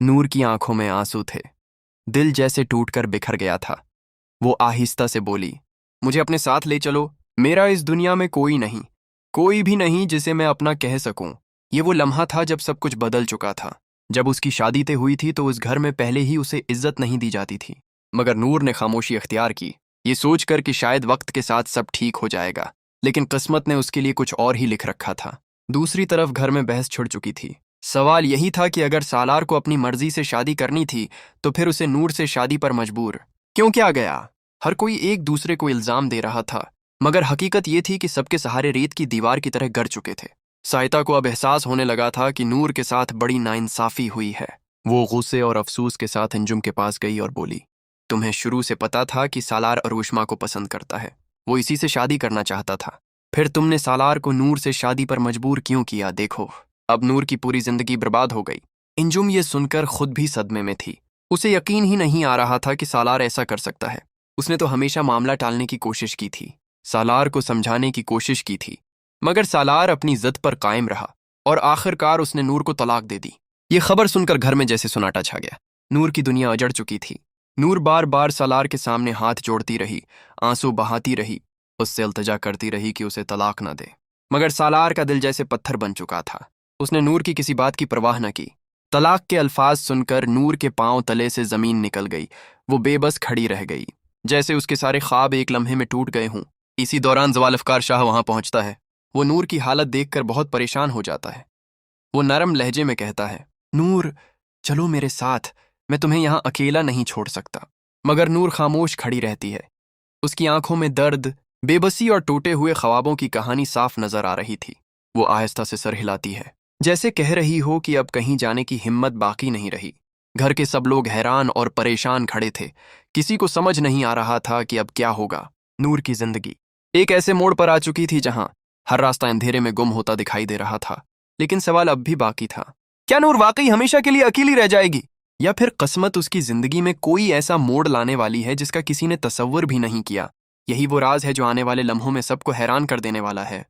नूर की आंखों में आंसू थे। दिल जैसे टूटकर बिखर गया था। वो आहिस्ता से बोली, मुझे अपने साथ ले चलो। मेरा इस दुनिया में कोई नहीं, कोई भी नहीं जिसे मैं अपना कह सकूं। ये वो लम्हा था जब सब कुछ बदल चुका था। जब उसकी शादी तय हुई थी तो उस घर में पहले ही उसे इज्जत नहीं दी जाती थी। मगर नूर ने खामोशी अख्तियार की, ये सोचकर कि शायद वक्त के साथ सब ठीक हो जाएगा। लेकिन किस्मत ने उसके लिए कुछ और ही लिख रखा था। दूसरी तरफ घर में बहस छिड़ चुकी थी। सवाल यही था कि अगर सालार को अपनी मर्जी से शादी करनी थी तो फिर उसे नूर से शादी पर मजबूर क्यों किया गया। हर कोई एक दूसरे को इल्जाम दे रहा था, मगर हकीकत ये थी कि सबके सहारे रेत की दीवार की तरह गड़ चुके थे। साइता को अब एहसास होने लगा था कि नूर के साथ बड़ी नाइंसाफी हुई है। वो गुस्से और अफसोस के साथ अंजुम के पास गई और बोली, तुम्हें शुरू से पता था कि सालार अरूशमा को पसंद करता है, वो इसी से शादी करना चाहता था। फिर तुमने सालार को नूर से शादी पर मजबूर क्यों किया। देखो, अब नूर की पूरी जिंदगी बर्बाद हो गई। अंजुम ये सुनकर खुद भी सदमे में थी। उसे यकीन ही नहीं आ रहा था कि सालार ऐसा कर सकता है। उसने तो हमेशा मामला टालने की कोशिश की थी, सालार को समझाने की कोशिश की थी, मगर सालार अपनी जिद पर कायम रहा और आखिरकार उसने नूर को तलाक दे दी। ये खबर सुनकर घर में जैसे सुनाटा छा गया। नूर की दुनिया अजड़ चुकी थी। नूर बार बार सालार के सामने हाथ जोड़ती रही, आंसू बहाती रही, उससे इल्तिजा करती रही कि उसे तलाक न दे। मगर सालार का दिल जैसे पत्थर बन चुका था। उसने नूर की किसी बात की परवाह न की। तलाक के अल्फाज सुनकर नूर के पांव तले से जमीन निकल गई। वो बेबस खड़ी रह गई, जैसे उसके सारे ख्वाब एक लम्हे में टूट गए हों। इसी दौरान ज़वालफ़कार शाह वहां पहुंचता है। वो नूर की हालत देखकर बहुत परेशान हो जाता है। वो नरम लहजे में कहता है, नूर, चलो मेरे साथ, मैं तुम्हें यहां अकेला नहीं छोड़ सकता। मगर नूर खामोश खड़ी रहती है। उसकी आंखों में दर्द, बेबसी और टूटे हुए ख्वाबों की कहानी साफ नजर आ रही थी। वो आहिस्ता से सर हिलाती है, जैसे कह रही हो कि अब कहीं जाने की हिम्मत बाकी नहीं रही। घर के सब लोग हैरान और परेशान खड़े थे। किसी को समझ नहीं आ रहा था कि अब क्या होगा। नूर की जिंदगी एक ऐसे मोड़ पर आ चुकी थी जहां हर रास्ता अंधेरे में गुम होता दिखाई दे रहा था। लेकिन सवाल अब भी बाकी था, क्या नूर वाकई हमेशा के लिए अकेली रह जाएगी, या फिर किस्मत उसकी जिंदगी में कोई ऐसा मोड़ लाने वाली है जिसका किसी ने तसव्वुर भी नहीं किया। यही वो राज है जो आने वाले लम्हों में सबको हैरान कर देने वाला है।